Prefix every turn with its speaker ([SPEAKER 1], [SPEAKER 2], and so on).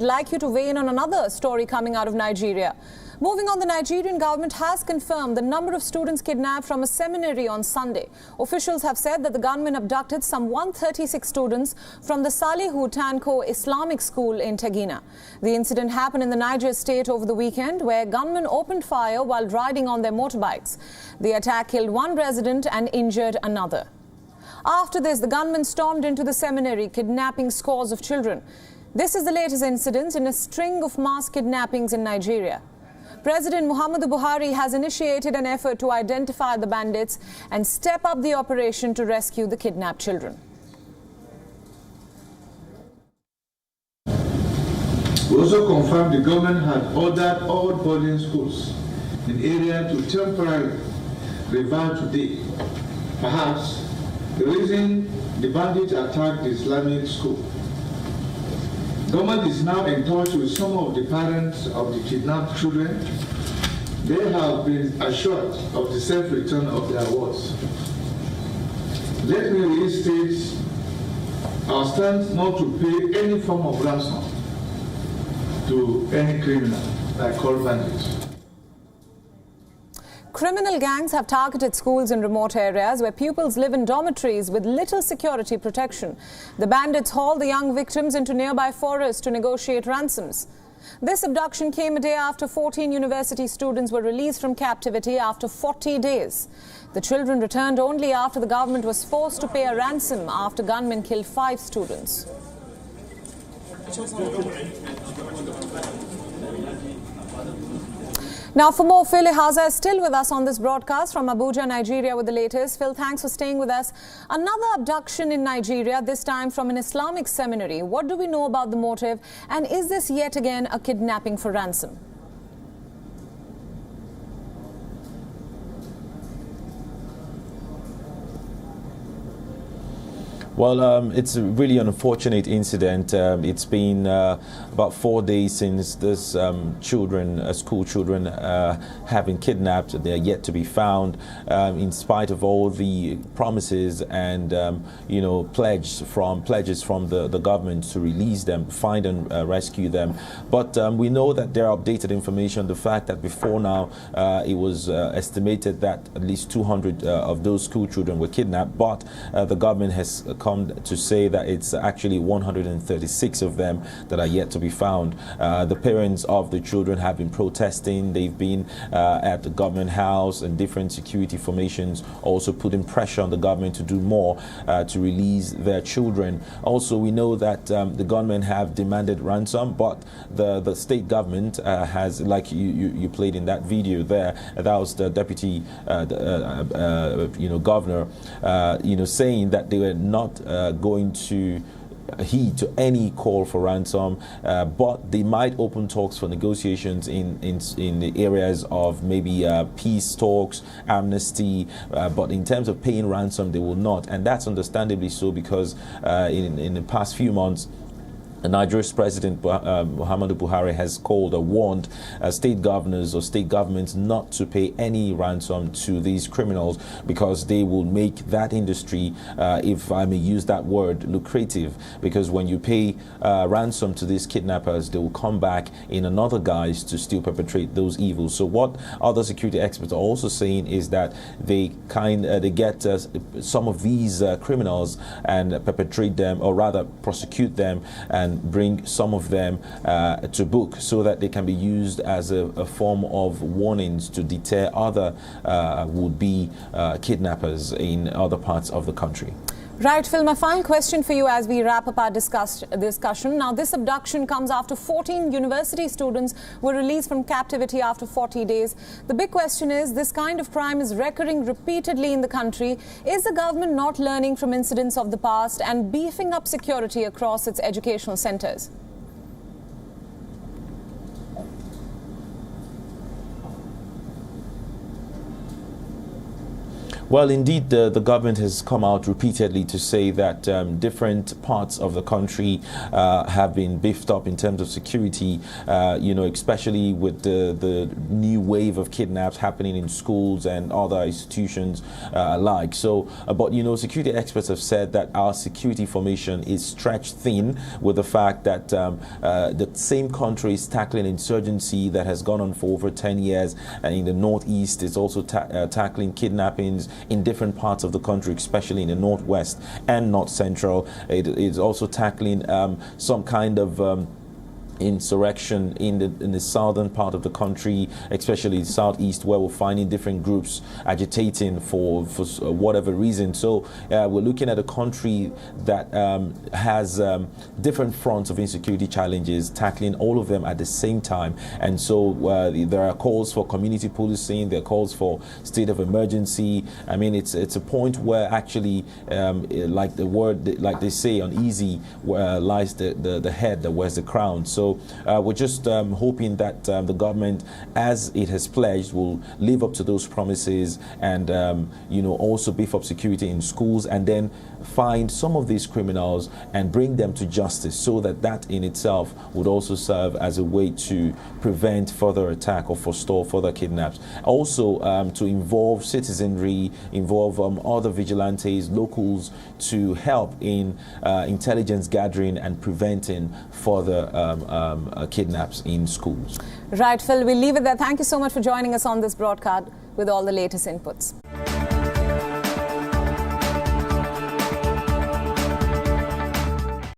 [SPEAKER 1] I'd like you to weigh in on another story coming out of Nigeria. Moving on, the Nigerian government has confirmed the number of students kidnapped from a seminary on Sunday. Officials have said that the gunmen abducted some 136 students from the Salihu Tanko Islamic school in Tegina. The incident happened in the Niger state over the weekend, where gunmen opened fire while riding on their motorbikes. The attack killed one resident and injured another. After this, the gunmen stormed into the seminary, kidnapping scores of children. This is the latest incident in a string of mass kidnappings in Nigeria. President Muhammadu Buhari has initiated an effort to identify the bandits and step up the operation to rescue the kidnapped children.
[SPEAKER 2] We also confirmed the government had ordered all boarding schools in the area to temporarily revert today. Perhaps the reason the bandits attacked the Islamic school. Government is now in touch with some of the parents of the kidnapped children. They have been assured of the safe return of their wards. Let me restate our stance not to pay any form of ransom to any criminal like called bandits.
[SPEAKER 1] Criminal gangs have targeted schools in remote areas where pupils live in dormitories with little security protection. The bandits haul the young victims into nearby forests to negotiate ransoms. This abduction came a day after 14 university students were released from captivity after 40 days. The children returned only after the government was forced to pay a ransom after gunmen killed 5 students. Now for more, Phil Ihaza is still with us on this broadcast from Abuja, Nigeria with the latest. Phil, thanks for staying with us. Another abduction in Nigeria, this time from an Islamic seminary. What do we know about the motive, and is this yet again a kidnapping for ransom?
[SPEAKER 3] Well, it's a really unfortunate incident. It's been about 4 days since this school children have been kidnapped. They are yet to be found, in spite of all the promises and pledges from the government to release them, find and rescue them. But we know that there are updated information. The fact that before now it was estimated that at least 200 of those school children were kidnapped, but the government has come to say that it's actually 136 of them that are yet to be found. The parents of the children have been protesting. They've been at the government house and different security formations, also putting pressure on the government to do more to release their children. Also, we know that the gunmen have demanded ransom, but the state government has, like you played in that video there, that was the deputy governor, saying that they were not going to heed to any call for ransom, but they might open talks for negotiations in the areas of maybe peace talks, amnesty, but in terms of paying ransom, they will not, and that's understandably so, because in the past few months, Nigeria's President Muhammadu Buhari has called or warned state governors or state governments not to pay any ransom to these criminals, because they will make that industry, if I may use that word, lucrative. Because when you pay ransom to these kidnappers, they will come back in another guise to still perpetrate those evils. So what other security experts are also saying is that they get some of these criminals and perpetrate them, or rather prosecute them, and bring some of them to book, so that they can be used as a form of warnings to deter other would-be kidnappers in other parts of the country.
[SPEAKER 1] Right, Phil, my final question for you as we wrap up our discussion. Now, this abduction comes after 14 university students were released from captivity after 40 days. The big question is, this kind of crime is recurring repeatedly in the country. Is the government not learning from incidents of the past and beefing up security across its educational centers?
[SPEAKER 3] Well, indeed, the government has come out repeatedly to say that different parts of the country have been beefed up in terms of security, especially with the new wave of kidnaps happening in schools and other institutions alike. So, but security experts have said that our security formation is stretched thin, with the fact that the same country is tackling insurgency that has gone on for over 10 years, and in the northeast it's also tackling kidnappings in different parts of the country, especially in the northwest and north central. It is also tackling some kind of insurrection in the southern part of the country, especially the southeast, where we're finding different groups agitating for whatever reason. So we're looking at a country that has different fronts of insecurity challenges, tackling all of them at the same time. And so there are calls for community policing, there are calls for state of emergency. I mean, it's a point where actually, like they say, uneasy lies the head that wears the crown. So we're just hoping that the government, as it has pledged, will live up to those promises and also beef up security in schools, and then find some of these criminals and bring them to justice, so that in itself would also serve as a way to prevent further attack or forestall further kidnaps. Also to involve citizenry, involve other vigilantes, locals, to help in intelligence gathering and preventing further kidnaps in schools.
[SPEAKER 1] Right, Phil, we'll leave it there. Thank you so much for joining us on this broadcast with all the latest inputs.